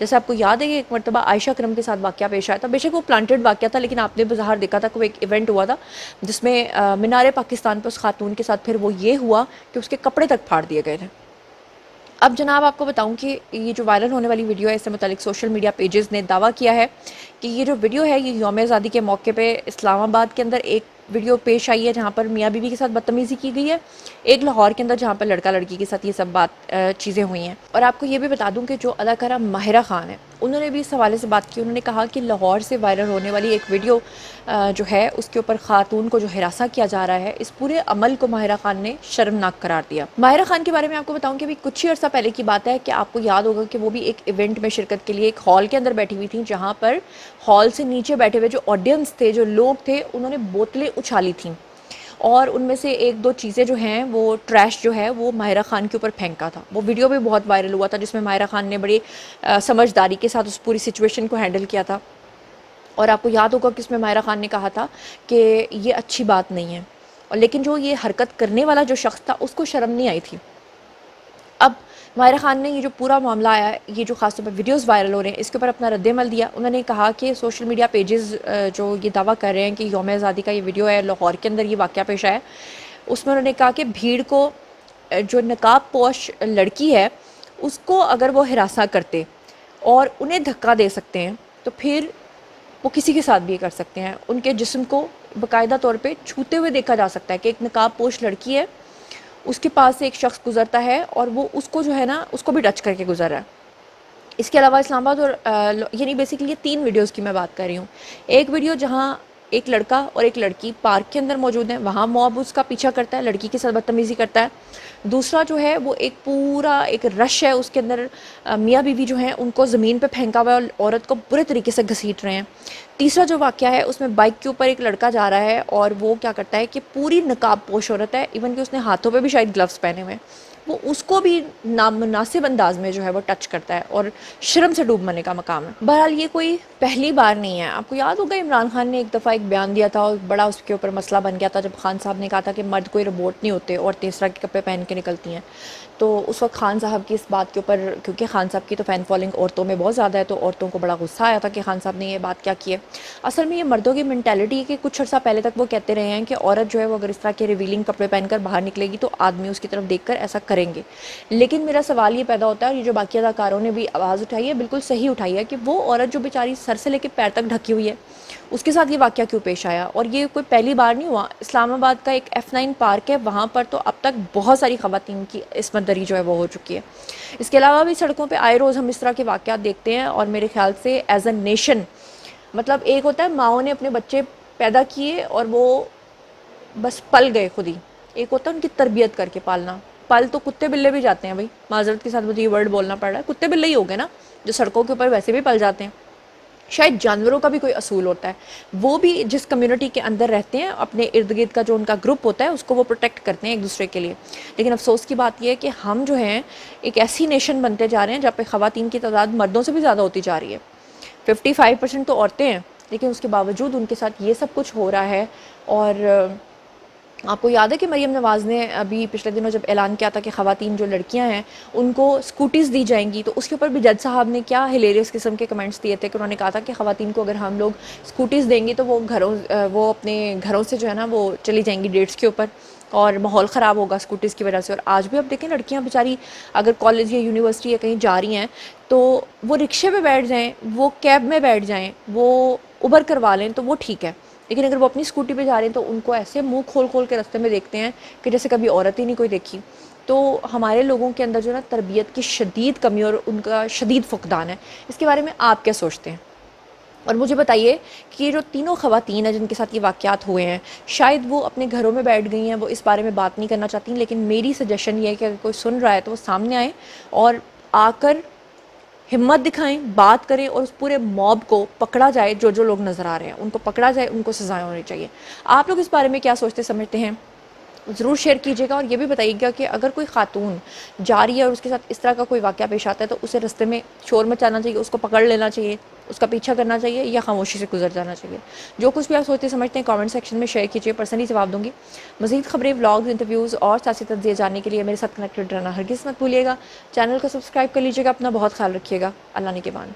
جیسے آپ کو یاد ہے کہ ایک مرتبہ عائشہ کرم کے ساتھ واقعہ پیش آیا تھا. بے شک وہ پلانٹڈ واقعہ تھا, لیکن آپ نے بظاہر دیکھا تھا کہ وہ ایک ایونٹ ہوا تھا جس میں مینار پاکستان پہ اس خاتون کے ساتھ پھر وہ یہ ہوا کہ اس کے کپڑے تک پھاڑ دیے گئے تھے. اب جناب آپ کو بتاؤں کہ یہ جو وائرل ہونے والی ویڈیو ہے, اس سے متعلق سوشل میڈیا پیجز نے دعویٰ کیا ہے کہ یہ جو ویڈیو ہے یہ یوم آزادی کے موقع پہ اسلام آباد کے اندر ایک ویڈیو پیش آئی ہے جہاں پر میاں بیوی کے ساتھ بدتمیزی کی گئی ہے, ایک لاہور کے اندر جہاں پر لڑکا لڑکی کے ساتھ یہ سب چیزیں ہوئی ہیں. اور آپ کو یہ بھی بتا دوں کہ جو اداکارہ ماہرہ خان ہے انہوں نے بھی اس حوالے سے بات کی. انہوں نے کہا کہ لاہور سے وائرل ہونے والی ایک ویڈیو جو ہے اس کے اوپر خاتون کو جو ہراساں کیا جا رہا ہے, اس پورے عمل کو ماہرہ خان نے شرمناک قرار دیا. ماہرہ خان کے بارے میں آپ کو بتاؤں کہ ابھی کچھ ہی عرصہ پہلے کی بات ہے کہ آپ کو یاد ہوگا کہ وہ بھی ایک ایونٹ میں شرکت کے لیے ایک ہال کے اندر بیٹھی ہوئی تھیں, جہاں پر ہال سے نیچے بیٹھے ہوئے جو آڈینس تھے, جو لوگ تھے, انہوں نے بوتلیں اچھالی تھیں اور ان میں سے ایک دو چیزیں جو ہیں وہ ٹریش جو ہے وہ ماہرہ خان کے اوپر پھینکا تھا. وہ ویڈیو بھی بہت وائرل ہوا تھا جس میں ماہرہ خان نے بڑی سمجھداری کے ساتھ اس پوری سچویشن کو ہینڈل کیا تھا. اور آپ کو یاد ہوگا کہ اس میں ماہرہ خان نے کہا تھا کہ یہ اچھی بات نہیں ہے, اور لیکن جو یہ حرکت کرنے والا جو شخص تھا اس کو شرم نہیں آئی تھی. اب ماہرہ خان نے یہ جو پورا معاملہ آیا ہے, یہ جو خاص طور پر ویڈیوز وائرل ہو رہے ہیں, اس کے اوپر اپنا رد عمل دیا. انہوں نے کہا کہ سوشل میڈیا پیجز جو یہ دعویٰ کر رہے ہیں کہ یوم آزادی کا یہ ویڈیو ہے, لاہور کے اندر یہ واقعہ پیش آیا ہے, اس میں انہوں نے کہا کہ بھیڑ کو جو نقاب پوش لڑکی ہے اس کو اگر وہ ہراساں کرتے اور انہیں دھکا دے سکتے ہیں تو پھر وہ کسی کے ساتھ بھی یہ کر سکتے ہیں. ان کے جسم کو باقاعدہ طور پہ چھوتے ہوئے دیکھا جا سکتا ہے کہ ایک نقاب پوش لڑکی ہے, اس کے پاس سے ایک شخص گزرتا ہے اور وہ اس کو جو ہے نا اس کو بھی ٹچ کر کے گزر رہا ہے. اس کے علاوہ اسلام آباد اور یعنی بیسیکلی یہ 3 ویڈیوز کی میں بات کر رہی ہوں. ایک ویڈیو جہاں ایک لڑکا اور ایک لڑکی پارک کے اندر موجود ہیں, وہاں موب اس کا پیچھا کرتا ہے, لڑکی کے ساتھ بدتمیزی کرتا ہے. دوسرا جو ہے وہ ایک پورا ایک رش ہے, اس کے اندر میاں بیوی جو ہیں ان کو زمین پہ پھینکا ہوا ہے اور عورت کو برے طریقے سے گھسیٹ رہے ہیں. تیسرا جو واقعہ ہے اس میں بائک کے اوپر ایک لڑکا جا رہا ہے اور وہ کیا کرتا ہے کہ پوری نقاب پوش عورت ہے, ایون کہ اس نے ہاتھوں پہ بھی شاید گلوز پہنے ہوئے ہیں, وہ اس کو بھی نامناسب انداز میں جو ہے وہ ٹچ کرتا ہے اور شرم سے ڈوب مرنے کا مقام ہے. بہرحال یہ کوئی پہلی بار نہیں ہے. آپ کو یاد ہوگا عمران خان نے ایک دفعہ ایک بیان دیا تھا اور بڑا اس کے اوپر مسئلہ بن گیا تھا جب خان صاحب نے کہا تھا کہ مرد کوئی روبوٹ نہیں ہوتے اور تیسرا کے کپڑے پہن کے نکلتی ہیں. تو اس وقت خان صاحب کی اس بات کے اوپر, کیونکہ خان صاحب کی تو فین فالوئنگ عورتوں میں بہت زیادہ ہے, تو عورتوں کو بڑا غصہ آیا تھا کہ خان صاحب نے یہ بات کیا کی ہے. اصل میں یہ مردوں کی مینٹیلٹی ہے کہ کچھ عرصہ پہلے تک وہ کہتے رہے ہیں کہ عورت جو ہے وہ اگر اس طرح کے ریویلنگ کپڑے پہن کر باہر نکلے گی تو آدمی اس کی طرف دیکھ کر ایسا کریں گے. لیکن میرا سوال یہ پیدا ہوتا ہے, اور یہ جو باقی اداکاروں نے بھی آواز اٹھائی ہے بالکل صحیح اٹھائی ہے, کہ وہ عورت جو بیچاری سر سے لے کے پیر تک ڈھکی ہوئی ہے اس کے ساتھ یہ واقعہ کیوں پیش آیا. اور یہ کوئی پہلی بار نہیں ہوا. اسلام آباد کا ایک F9 پارک ہے, وہاں پر تو اب تک بہت ساری خواتین کی عصمت دری جو ہے وہ ہو چکی ہے. اس کے علاوہ بھی سڑکوں پہ آئے روز ہم اس طرح کے واقعات دیکھتے ہیں, اور میرے خیال سے ایز اے نیشن, مطلب ایک ہوتا ہے ماؤں نے اپنے بچے پیدا کیے اور وہ بس پل گئے خود ہی, ایک ہوتا ہے ان کی تربیت کر کے پالنا. پل تو کتے بلے بھی جاتے ہیں بھائی, معذرت کے ساتھ مجھے یہ ورڈ بولنا پڑ رہا ہے, کتے بلے ہی ہو گئے نا جو سڑکوں کے اوپر ویسے بھی پل جاتے ہیں. شاید جانوروں کا بھی کوئی اصول ہوتا ہے, وہ بھی جس کمیونٹی کے اندر رہتے ہیں اپنے ارد گرد کا جو ان کا گروپ ہوتا ہے اس کو وہ پروٹیکٹ کرتے ہیں ایک دوسرے کے لیے. لیکن افسوس کی بات یہ ہے کہ ہم جو ہیں ایک ایسی نیشن بنتے جا رہے ہیں جہاں پہ خواتین کی تعداد مردوں سے بھی زیادہ ہوتی جا رہی ہے. 55% تو عورتیں ہیں, لیکن اس کے باوجود ان کے ساتھ یہ سب کچھ ہو رہا ہے. اور آپ کو یاد ہے کہ مریم نواز نے ابھی پچھلے دنوں جب اعلان کیا تھا کہ خواتین جو لڑکیاں ہیں ان کو اسکوٹیز دی جائیں گی, تو اس کے اوپر بھی جج صاحب نے کیا ہلیریس قسم کے کمنٹس دیے تھے کہ انہوں نے کہا تھا کہ خواتین کو اگر ہم لوگ اسکوٹیز دیں گے تو وہ اپنے گھروں سے جو ہے نا وہ چلی جائیں گی ڈیٹس کے اوپر, اور ماحول خراب ہوگا اسکوٹیز کی وجہ سے. اور آج بھی آپ دیکھیں لڑکیاں بیچاری اگر کالج یا یونیورسٹی یا کہیں جا رہی ہیں تو وہ رکشے پہ بیٹھ جائیں, وہ کیب میں بیٹھ جائیں, وہ اوبر کروا لیں تو وہ ٹھیک ہے, لیکن اگر وہ اپنی اسکوٹی پہ جا رہے ہیں تو ان کو ایسے منہ کھول کھول کے راستے میں دیکھتے ہیں کہ جیسے کبھی عورت ہی نہیں کوئی دیکھی. تو ہمارے لوگوں کے اندر جو ہے نا تربیت کی شدید کمی اور ان کا شدید فقدان ہے. اس کے بارے میں آپ کیا سوچتے ہیں؟ اور مجھے بتائیے کہ یہ جو تینوں خواتین ہیں جن کے ساتھ یہ واقعات ہوئے ہیں, شاید وہ اپنے گھروں میں بیٹھ گئی ہیں, وہ اس بارے میں بات نہیں کرنا چاہتی, لیکن میری سجیشن یہ ہے کہ اگر کوئی سن رہا ہے تو وہ سامنے آئے اور آ کر ہمت دکھائیں, بات کریں, اور اس پورے موب کو پکڑا جائے. جو جو لوگ نظر آ رہے ہیں ان کو پکڑا جائے, ان کو سزائیں ہونی چاہیے. آپ لوگ اس بارے میں کیا سوچتے سمجھتے ہیں؟ ضرور شیئر کیجیے گا، اور یہ بھی بتائیے گا کہ اگر کوئی خاتون جا رہی ہے اور اس کے ساتھ اس طرح کا کوئی واقعہ پیش آتا ہے تو اسے رستے میں شور مچانا چاہیے، اس کو پکڑ لینا چاہیے، اس کا پیچھا کرنا چاہیے، یا خاموشی سے گزر جانا چاہیے؟ جو کچھ بھی آپ سوچتے سمجھتے ہیں کامنٹ سیکشن میں شیئر کیجیے، پرسنلی جواب دوں گی۔ مزید خبریں، ولاگز، انٹرویوز اور سیاسی تجزیے جاننے کے لیے میرے ساتھ کنیکٹڈ رہنا ہرگز مت بھولیے گا۔ چینل کو سبسکرائب کر لیجیے گا۔ اپنا بہت خیال رکھیے گا۔ اللہ نگہبان۔